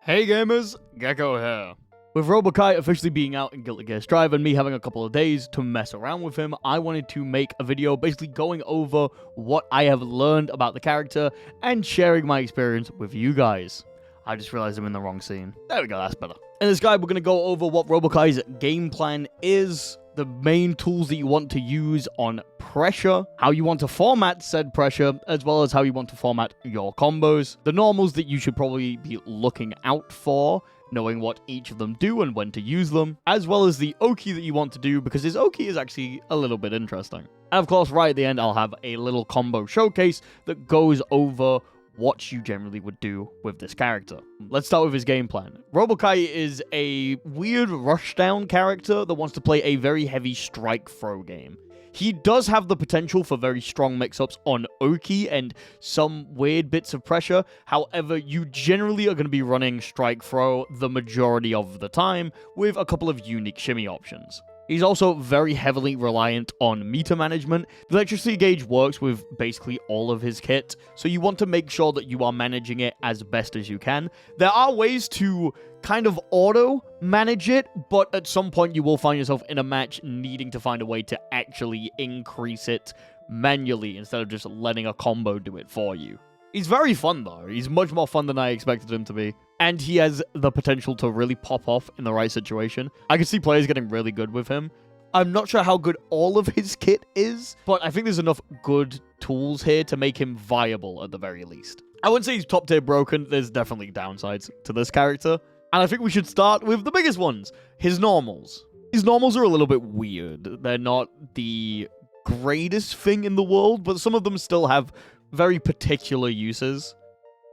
Hey gamers, Gecko here. With Robo Ky officially being out in Guilty Gear Strive and me having a couple of days to mess around with him, I wanted to make a video basically going over what I have learned about the character and sharing my experience with you guys. I just realized I'm in the wrong scene. There we go, that's better. In this guide, we're going to go over what Robo Ky's game plan is, the main tools that you want to use on Preassure, how you want to format said Preassure, as well as how you want to format your combos, the normals that you should probably be looking out for, knowing what each of them do and when to use them, as well as the Oki that you want to do, because his Oki is actually a little bit interesting. And of course, right at the end, I'll have a little combo showcase that goes over what you generally would do with this character. Let's start with his game plan. Robo Ky is a weird rushdown character that wants to play a very heavy strike throw game. He does have the potential for very strong mix-ups on Oki and some weird bits of Preassure. However, you generally are going to be running strike throw the majority of the time with a couple of unique shimmy options. He's also very heavily reliant on meter management. The electricity gauge works with basically all of his kit, so you want to make sure that you are managing it as best as you can. There are ways to kind of auto-manage it, but at some point you will find yourself in a match needing to find a way to actually increase it manually instead of just letting a combo do it for you. He's very fun, though. He's much more fun than I expected him to be. And he has the potential to really pop off in the right situation. I can see players getting really good with him. I'm not sure how good all of his kit is, but I think there's enough good tools here to make him viable at the very least. I wouldn't say he's top tier broken. There's definitely downsides to this character. And I think we should start with the biggest ones, his normals. His normals are a little bit weird. They're not the greatest thing in the world, but some of them still have very particular uses.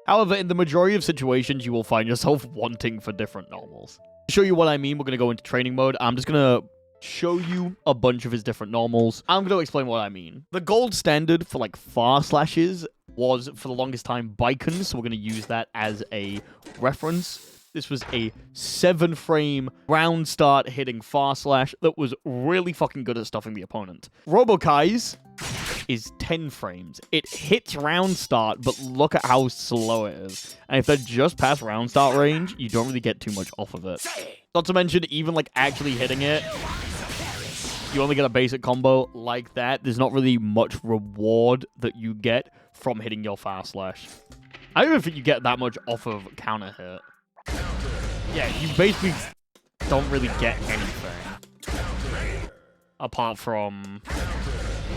However, in the majority of situations, you will find yourself wanting for different normals. To show you what I mean, we're going to go into training mode. I'm just going to show you a bunch of his different normals. I'm going to explain what I mean. The gold standard for like far slashes was for the longest time Bicon, so we're going to use that as a reference. This was a 7-frame round start hitting far slash that was really fucking good at stuffing the opponent. Robo Ky's is 10 frames. It hits round start, but look at how slow it is. And if they're just past round start range, you don't really get too much off of it. Not to mention, even like actually hitting it, you only get a basic combo like that. There's not really much reward that you get from hitting your fast slash. I don't even think you get that much off of counter hit. Yeah, you basically don't really get anything apart from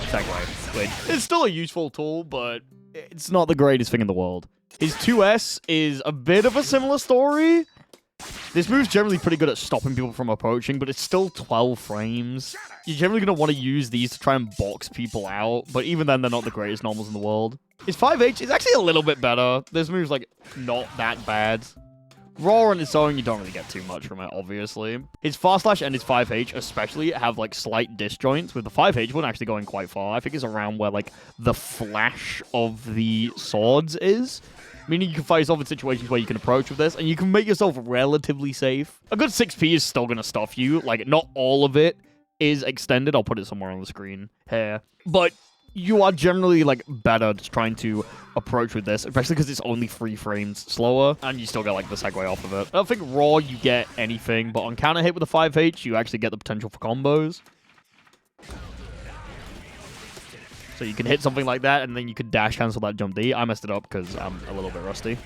Segway, which is still a useful tool, but it's not the greatest thing in the world. His 2S is a bit of a similar story. This move's generally pretty good at stopping people from approaching, but it's still 12 frames. You're generally going to want to use these to try and box people out, but even then, they're not the greatest normals in the world. His 5H is actually a little bit better. This move's, like, not that bad. Raw on its own, you don't really get too much from it, obviously. His far slash and his 5H especially have, like, slight disjoints, with the 5H one actually going quite far. I think it's around where, like, the flash of the swords is. Meaning you can find yourself in situations where you can approach with this, and you can make yourself relatively safe. A good 6p is still going to stuff you. Like, not all of it is extended. I'll put it somewhere on the screen here. But you are generally, like, better just trying to approach with this, especially because it's only 3 frames slower, and you still get, like, the segue off of it. I don't think raw you get anything, but on counter hit with the 5H, you actually get the potential for combos. So you can hit something like that, and then you could dash cancel that jump D. I messed it up because I'm a little bit rusty.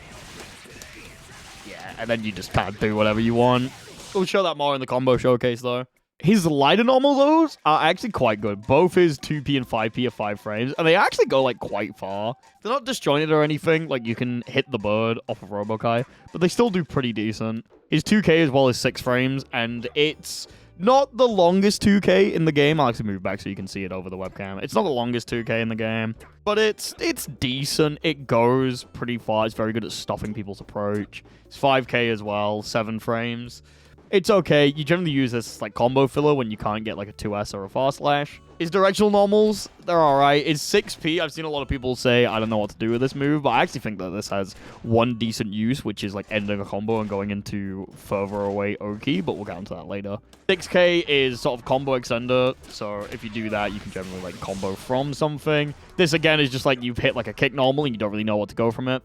Yeah, and then you just kind of do whatever you want. We'll show that more in the combo showcase, though. His lighter normal those are actually quite good. Both his 2p and 5p are 5 frames, and they actually go, like, quite far. They're not disjointed or anything. Like, you can hit the bird off of Robo Ky, but they still do pretty decent. His 2k as well is 6 frames, and it's not the longest 2k in the game. I'll actually move back so you can see it over the webcam. It's not the longest 2k in the game, but it's decent. It goes pretty far. It's very good at stopping people's approach. It's 5k as well, 7 frames. It's okay. You generally use this like combo filler when you can't get like a 2S or a fast slash. His directional normals, they're alright. It's 6p. I've seen a lot of people say, I don't know what to do with this move, but I actually think that this has one decent use, which is like ending a combo and going into further away Oki, but we'll get onto that later. 6k is sort of combo extender, so if you do that, you can generally like combo from something. This again is just like you've hit like a kick normal and you don't really know what to go from it.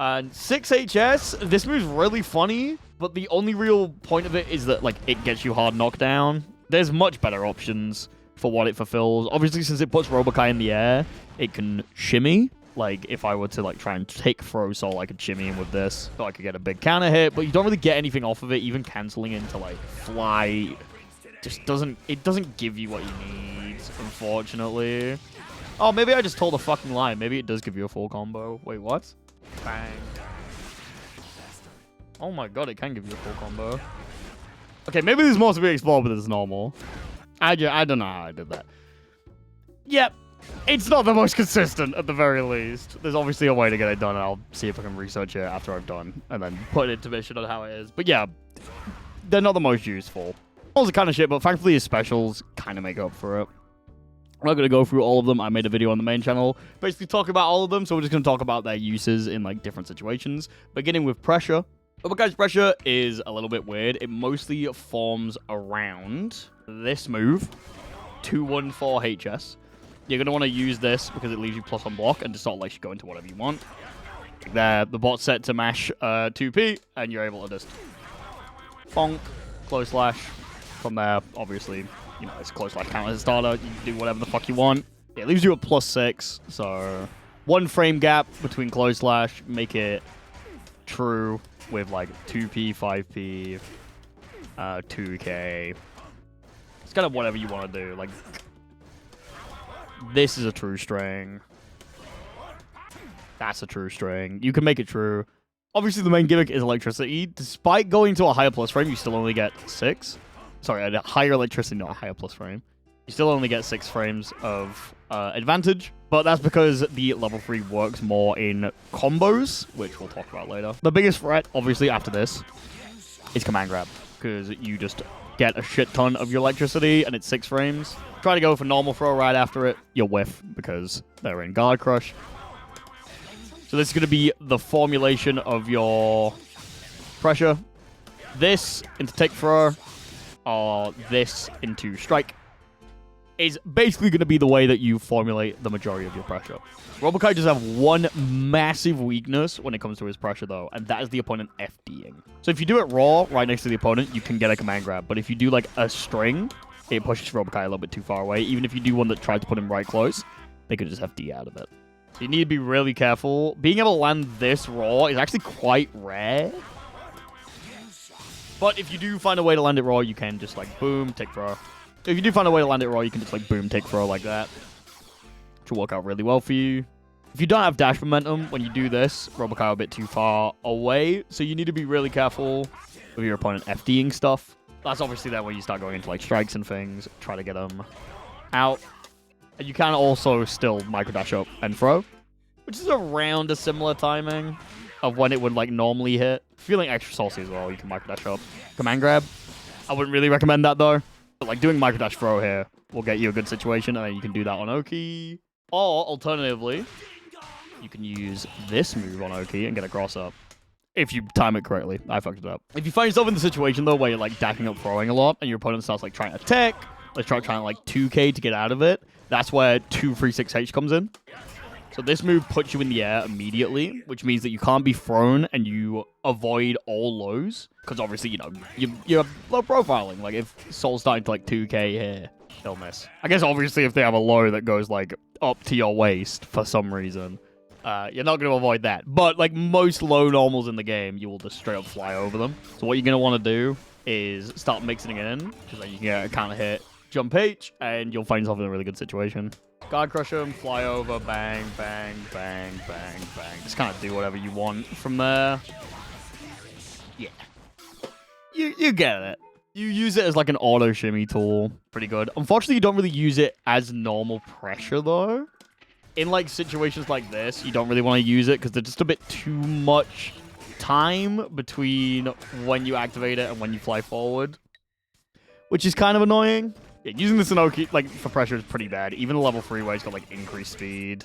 And 6 HS, this move's really funny, but the only real point of it is that, like, it gets you hard knockdown. There's much better options for what it fulfills. Obviously, since it puts Robo Ky in the air, it can shimmy. Like, if I were to, like, try and take Throw Soul, I could shimmy in with this. So I could get a big counter hit, but you don't really get anything off of it. Even canceling into, like, Fly just doesn't... It doesn't give you what you need, unfortunately. Oh, maybe I just told a fucking lie. Maybe it does give you a full combo. Wait, what? Bang. Oh my god, it can give you a full combo. Okay, maybe there's more to be explored, but it's normal. I don't know how I did that. Yep. It's not the most consistent, at the very least. There's obviously a way to get it done, and I'll see if I can research it after I've done, and then put it into mission on how it is. But yeah, they're not the most useful. Also kind of shit, but thankfully his specials kind of make up for it. I'm not going to go through all of them. I made a video on the main channel basically talking about all of them, so we're just going to talk about their uses in like different situations. Beginning with Preassure. Robo Ky's Preassure is a little bit weird. It mostly forms around this move, 214 HS. You're going to want to use this because it leaves you plus on block and just sort of lets you go into whatever you want. There, the bot's set to mash 2p, and you're able to just bonk, close slash. From there, obviously, you know, it's close slash counter as a starter. You can do whatever the fuck you want. It leaves you at +6, so 1 frame gap between close slash, make it true with like 2p, 5p, 2k. It's kind of whatever you want to do. Like, this is a true string. That's a true string. You can make it true. Obviously, the main gimmick is electricity. Despite going to a higher plus frame, you still only get 6. Sorry, a higher electricity, not a higher plus frame. You still only get 6 frames of advantage, but that's because the level 3 works more in combos, which we'll talk about later. The biggest threat, obviously, after this, is command grab, because you just get a shit ton of your electricity, and it's 6 frames. Try to go for normal throw right after it, you'll whiff, because they're in guard crush. So this is going to be the formulation of your Preassure. This into take throw, or this into strike, is basically going to be the way that you formulate the majority of your Preassure. Robo Ky does have one massive weakness when it comes to his Preassure, though, and that is the opponent FDing. So if you do it raw, right next to the opponent, you can get a command grab. But if you do, like, a string, it pushes Robo Ky a little bit too far away. Even if you do one that tries to put him right close, they could just FD out of it. So you need to be really careful. Being able to land this raw is actually quite rare. But if you do find a way to land it raw, you can just, like, boom, take throw. If you do find a way to land it raw, you can just, like, boom, take throw like that. Which will work out really well for you. If you don't have dash momentum, when you do this, Robo Ky a bit too far away. So you need to be really careful with your opponent FDing stuff. That's obviously then when you start going into, like, strikes and things. Try to get them out. And you can also still microdash up and throw, which is around a similar timing of when it would, like, normally hit. Feeling extra saucy as well, you can microdash up. Command grab. I wouldn't really recommend that, though. But, like, doing microdash throw here will get you a good situation, and then you can do that on Oki. Or, alternatively, you can use this move on Oki and get a cross up. If you time it correctly. I fucked it up. If you find yourself in the situation, though, where you're, like, dashing up throwing a lot, and your opponent starts, like, trying to attack, let's trying, like, 2k to get out of it, that's where 236H comes in. So this move puts you in the air immediately, which means that you can't be thrown and you avoid all lows. Because obviously, you know, you're low profiling. Like, if Soul's starting to, like, 2k here, they'll miss. I guess, obviously, if they have a low that goes, like, up to your waist for some reason, you're not going to avoid that. But, like, most low normals in the game, you will just straight up fly over them. So what you're going to want to do is start mixing it in, because then you can get a counter hit, jump H, and you'll find yourself in a really good situation. Guard crush him, fly over, bang, bang, bang, bang, bang. Just kind of do whatever you want from there. Yeah. You get it. You use it as like an auto shimmy tool. Pretty good. Unfortunately, you don't really use it as normal Preassure, though. In like situations like this, you don't really want to use it because there's just a bit too much time between when you activate it and when you fly forward, which is kind of annoying. Yeah, using this in Oki, like, for Preassure is pretty bad. Even a level 3 where it's got, like, increased speed.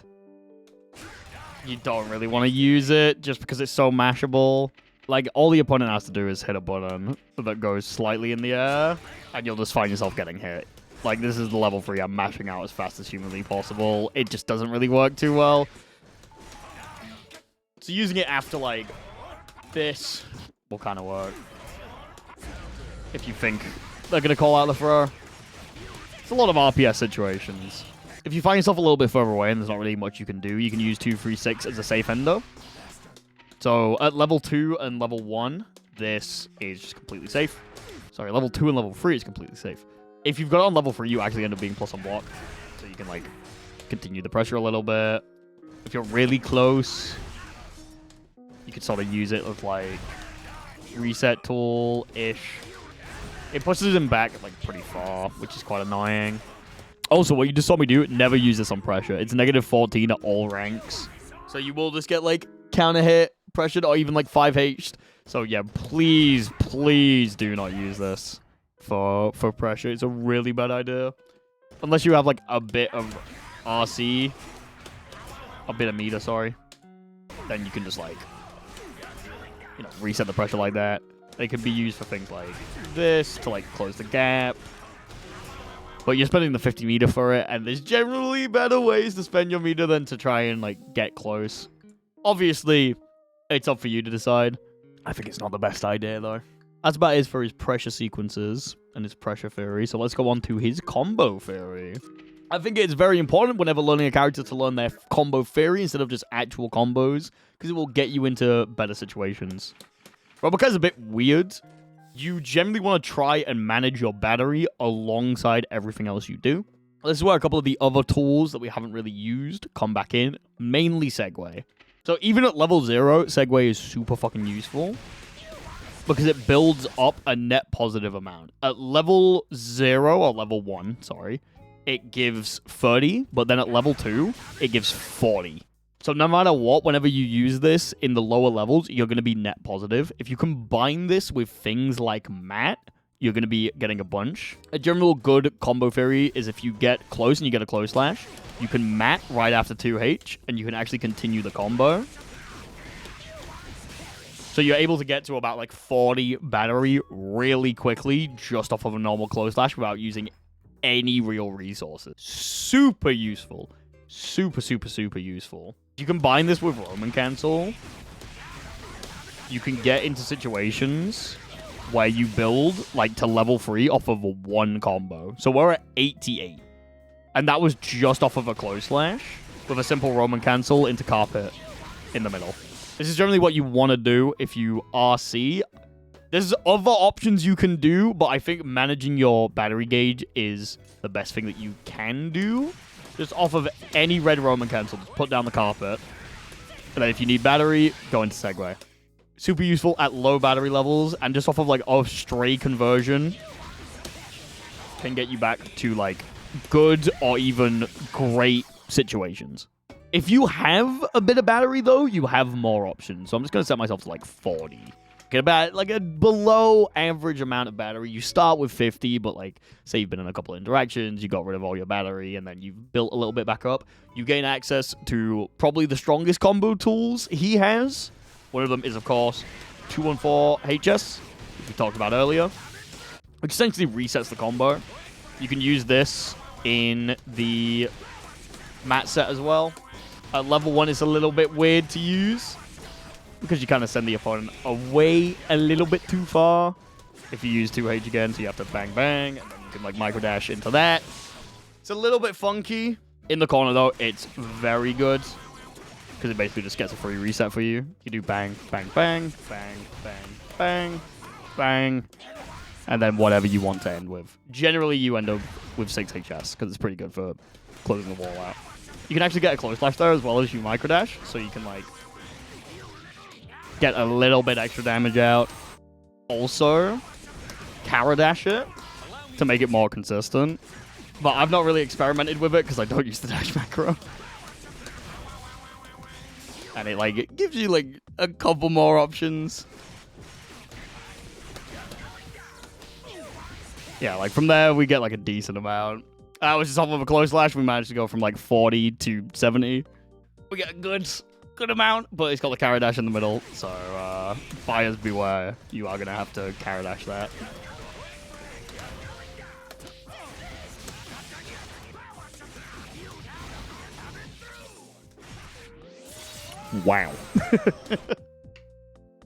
You don't really want to use it just because it's so mashable. Like, all the opponent has to do is hit a button that goes slightly in the air, and you'll just find yourself getting hit. Like, this is the level 3 I'm mashing out as fast as humanly possible. It just doesn't really work too well. So using it after, like, this will kind of work. If you think they're going to call out the throw. It's a lot of RPS situations. If you find yourself a little bit further away and there's not really much you can do, you can use 2, 3, 6 as a safe ender. So at level 2 and level 1, this is just completely safe. Sorry, level 2 and level 3 is completely safe. If you've got it on level 3, you actually end up being plus on block. So you can, like, continue the pressure a little bit. If you're really close, you could sort of use it with, like, reset tool-ish. It pushes him back, like, pretty far, which is quite annoying. Also, what you just saw me do, never use this on pressure. It's negative 14 at all ranks. So you will just get, like, counter hit, pressured, or even, like, 5H'd. So, yeah, please, please do not use this for pressure. It's a really bad idea. Unless you have, like, a bit of RC. A bit of meter, sorry. Then you can just, like, you know, reset the pressure like that. They could be used for things like this, to, like, close the gap. But you're spending the 50 meter for it, and there's generally better ways to spend your meter than to try and, like, get close. Obviously, it's up for you to decide. I think it's not the best idea, though. That's about it for his pressure sequences and his pressure theory. So let's go on to his combo theory. I think it's very important whenever learning a character to learn their combo theory instead of just actual combos, because it will get you into better situations. Robo Ky's a bit weird. You generally want to try and manage your battery alongside everything else you do. This is where a couple of the other tools that we haven't really used come back in, mainly Segway. So even at level 0, Segway is super fucking useful because it builds up a net positive amount. At level 0, or level 1, sorry, it gives 30, but then at level 2, it gives 40. So no matter what, whenever you use this in the lower levels, you're going to be net positive. If you combine this with things like Mat, you're going to be getting a bunch. A general good combo theory is if you get close and you get a close slash, you can Mat right after 2H, and you can actually continue the combo. So you're able to get to about like 40 battery really quickly just off of a normal close slash without using any real resources. Super useful. Super, super, super useful. You combine this with Roman Cancel, you can get into situations where you build like to level 3 off of a 1 combo. So we're at 88. And that was just off of a close slash with a simple Roman Cancel into Carpet in the middle. This is generally what you want to do if you RC. There's other options you can do, but I think managing your battery gauge is the best thing that you can do. Just off of any red Roman Cancel, just put down the Carpet. And then if you need battery, go into Segway. Super useful at low battery levels, and just off of like a stray conversion can get you back to like good or even great situations. If you have a bit of battery though, you have more options. So I'm just going to set myself to like 40. Get about like a below average amount of battery. You start with 50, but like say you've been in a couple of interactions, you got rid of all your battery, and then you've built a little bit back up. You gain access to probably the strongest combo tools he has. One of them is, of course, 214 HS, which we talked about earlier, which essentially resets the combo. You can use this in the Mat set as well. At level 1, it's a little bit weird to use, because you kind of send the opponent away a little bit too far if you use 2H again, so you have to bang bang, and then you can like micro dash into that. It's a little bit funky. In the corner though, it's very good, because it basically just gets a free reset for you. You do bang, bang, bang, bang, bang, bang, bang, and then whatever you want to end with. Generally, you end up with 6 HS, because it's pretty good for closing the wall out. You can actually get a close slash there as well as you micro dash, so you can like get a little bit extra damage out. Also, Karadash it to make it more consistent. But I've not really experimented with it because I don't use the dash macro. And it like it gives you like a couple more options. Yeah, like from there we get like a decent amount. That was just off of a close slash. We managed to go from like 40 to 70. We get a good amount, but it's got the Karadash in the middle, so buyers beware. You are going to have to Karadash that. Wow.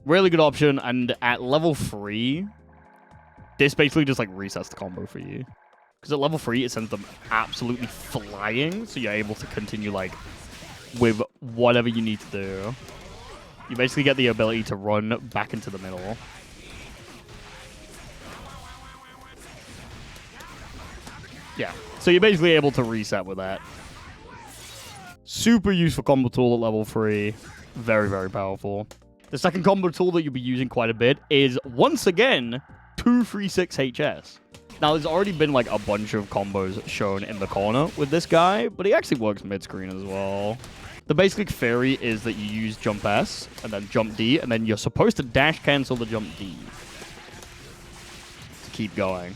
Really good option, and at level 3, this basically just, like, resets the combo for you. Because at level 3, it sends them absolutely flying, so you're able to continue, like, with whatever you need to do. You basically get the ability to run back into the middle. Yeah, so you're basically able to reset with that. Super useful combo tool at level 3. Very, very powerful. The second combo tool that you'll be using quite a bit is, once again, 236 HS. Now, there's already been, like, a bunch of combos shown in the corner with this guy, but he actually works mid-screen as well. The basic theory is that you use jump S, and then jump D, and then you're supposed to dash cancel the jump D to keep going.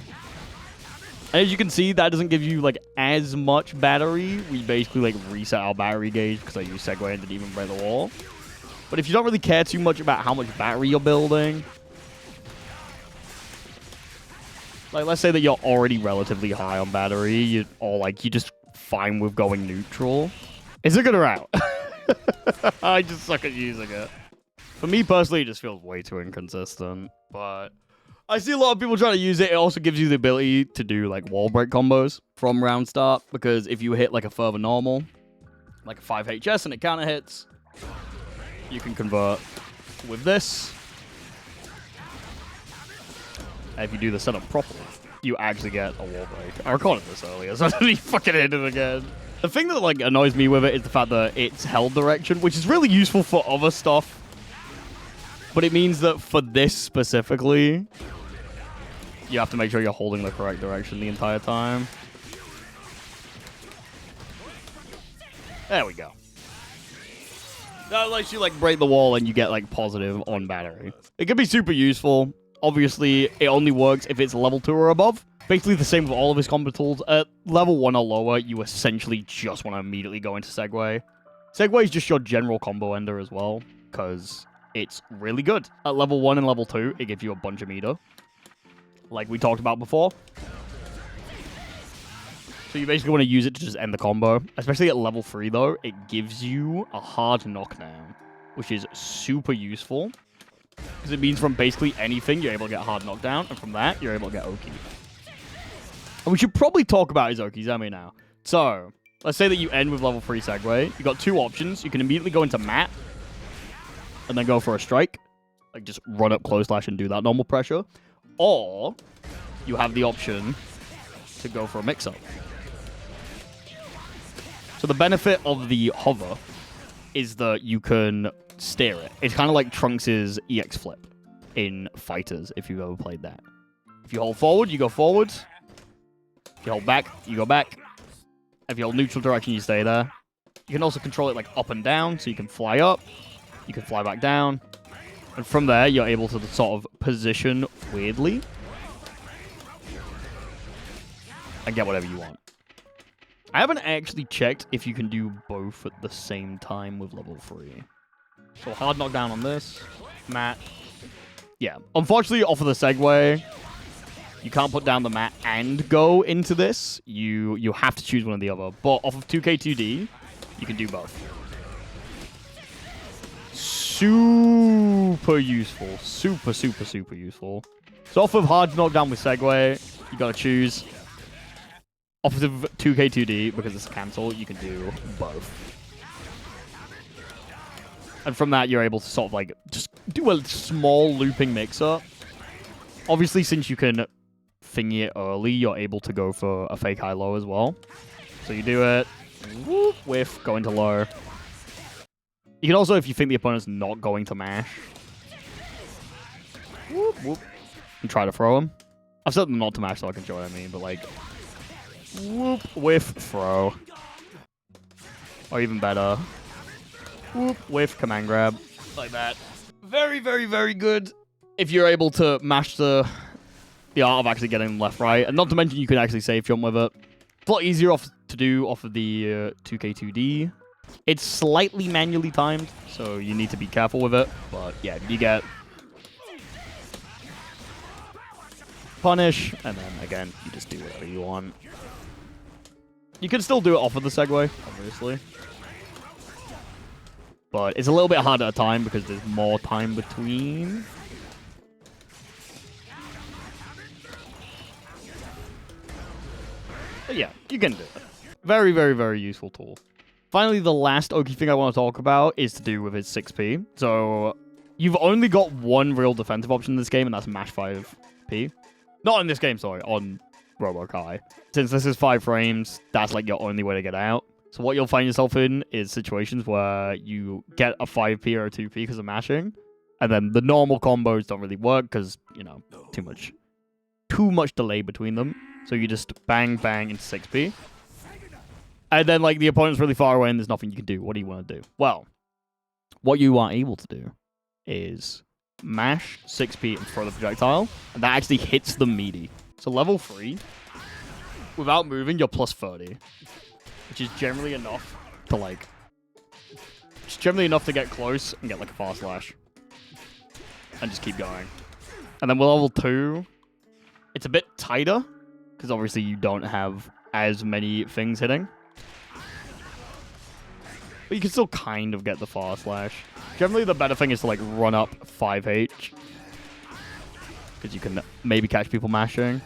And as you can see, that doesn't give you, like, as much battery. We basically, like, reset our battery gauge because I use Segway and didn't even break the wall. But if you don't really care too much about how much battery you're building, like, let's say that you're already relatively high on battery, or, like, you're just fine with going neutral. It's a good route. I just suck at using it. For me, personally, it just feels way too inconsistent. But I see a lot of people trying to use it. It also gives you the ability to do, like, wall break combos from round start. Because if you hit, like, a further normal, like a 5 HS and it counter hits, you can convert with this. And if you do the setup properly, you actually get a wall break. I recorded this earlier, so I didn't fucking hit it again. The thing that, like, annoys me with it is the fact that it's held direction, which is really useful for other stuff. But it means that for this specifically, you have to make sure you're holding the correct direction the entire time. There we go. That lets you, like, break the wall and you get, like, positive on battery. It can be super useful. Obviously, it only works if it's level 2 or above. Basically the same with all of his combo tools. At level 1 or lower, you essentially just want to immediately go into Segway. Segway is just your general combo ender as well, because it's really good. At level 1 and level 2, it gives you a bunch of meter, like we talked about before. So you basically want to use it to just end the combo. Especially at level 3, though, it gives you a hard knockdown, which is super useful. Because it means from basically anything, you're able to get a hard knockdown, and from that, you're able to get Oki. And we should probably talk about his Okis, I mean, now. So, let's say that you end with level 3 Segway. You've got 2 options. You can immediately go into Mat, and then go for a strike. Like, just run up close slash and do that normal pressure. Or, you have the option to go for a mix-up. So the benefit of the hover is that you can steer it. It's kind of like Trunks' EX flip in Fighters, if you've ever played that. If you hold forward, you go forward. If you hold back, you go back. If you hold neutral direction, you stay there. You can also control it like up and down, so you can fly up. You can fly back down. And from there, you're able to sort of position weirdly and get whatever you want. I haven't actually checked if you can do both at the same time with level 3. So hard knockdown on this. Mat. Yeah. Unfortunately, off of the Segway, you can't put down the mat and go into this. You have to choose one or the other. But off of 2K2D, you can do both. Super useful. Super, super, super useful. So off of hard knockdown with Segway, you gotta choose. Off of 2K2D, because it's a cancel, you can do both. And from that, you're able to sort of like just do a small looping mix-up. Obviously, since you can thingy it early, you're able to go for a fake high-low as well. So you do it, whoop, whiff, go into low. You can also, if you think the opponent's not going to mash, whoop, whoop, and try to throw him. I've set them not to mash so I can show what I mean, but like, whoop, whiff, throw. Or even better, whoop, whiff, command grab. Like that. Very, very, very good if you're able to mash the art of actually getting left, right. And not to mention you can actually safe jump with it. It's a lot easier to do off of the 2K2D. It's slightly manually timed, so you need to be careful with it. But yeah, you get punish, and then again, you just do whatever you want. You can still do it off of the Segway, obviously. But it's a little bit harder at time because there's more time between. But yeah, you can do it. Very, very, very useful tool. Finally, the last Oki thing I want to talk about is to do with his 6p. So, you've only got one real defensive option in this game, and that's mash 5p. Not in this game, sorry, on Robo Ky. Since this is 5 frames, that's like your only way to get out. So what you'll find yourself in is situations where you get a 5p or a 2p because of mashing, and then the normal combos don't really work because, you know, too much delay between them. So you just bang, bang into 6p. And then, like, the opponent's really far away and there's nothing you can do. What do you want to do? Well, what you are able to do is mash 6p and throw the projectile, and that actually hits the meaty. So level 3, without moving, you're plus 30. Which is generally enough to, like... It's generally enough to get close and get, like, a fast slash. And just keep going. And then with level 2, it's a bit tighter, because obviously you don't have as many things hitting. But you can still kind of get the fast slash. Generally, the better thing is to, like, run up 5H. Because you can maybe catch people mashing.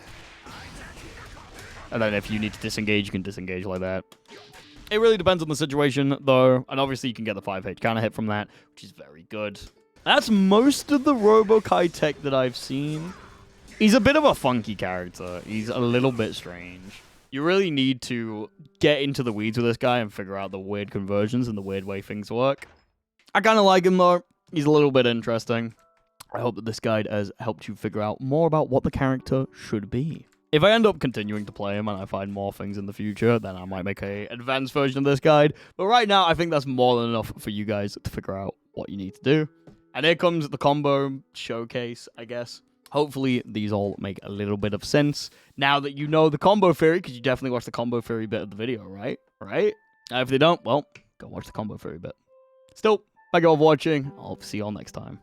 And then if you need to disengage, you can disengage like that. It really depends on the situation, though. And obviously, you can get the 5H kind of hit from that, which is very good. That's most of the Robo Ky tech that I've seen. He's a bit of a funky character. He's a little bit strange. You really need to get into the weeds with this guy and figure out the weird conversions and the weird way things work. I kind of like him, though. He's a little bit interesting. I hope that this guide has helped you figure out more about what the character should be. If I end up continuing to play him and I find more things in the future, then I might make an advanced version of this guide. But right now, I think that's more than enough for you guys to figure out what you need to do. And here comes the combo showcase, I guess. Hopefully, these all make a little bit of sense now that you know the combo theory, because you definitely watched the combo theory bit of the video, right? If they don't, well, go watch the combo theory bit. Still, thank you all for watching. I'll see you all next time.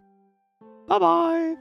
Bye-bye!